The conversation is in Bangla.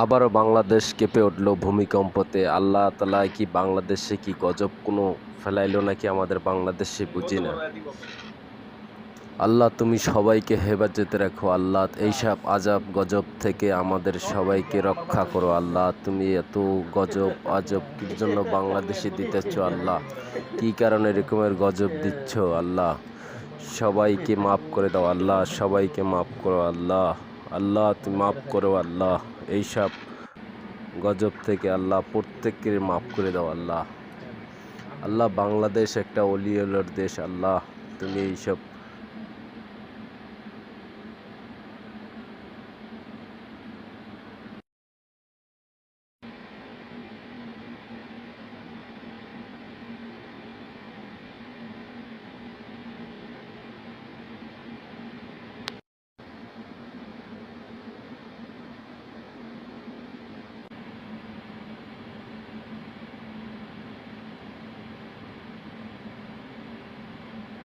আবারও বাংলাদেশ কেঁপে উঠল ভূমিকম্পতে। আল্লাহ তাআলা কি বাংলাদেশে কি গজব কোনো ফেলাইলো নাকি আমাদের বাংলাদেশে বুঝি না। আল্লাহ তুমি সবাইকে হেফাজতে রাখো আল্লাহ, এইসব আজাব গজব থেকে আমাদের সবাইকে রক্ষা করো আল্লাহ। তুমি এত গজব আজব কির জন্য বাংলাদেশে দিতেছ আল্লাহ, কি কারণে এরকমের গজব দিচ্ছ আল্লাহ? সবাইকে মাফ করে দাও আল্লাহ, সবাইকে মাফ করো আল্লাহ। আল্লাহ তুমি মাফ করো আল্লাহ, এইসব গজব থেকে আল্লাহ প্রত্যেকের মাফ করে দাও আল্লাহ। আল্লাহ বাংলাদেশ একটা অলিওলার দেশ আল্লাহ, তুমি এইসব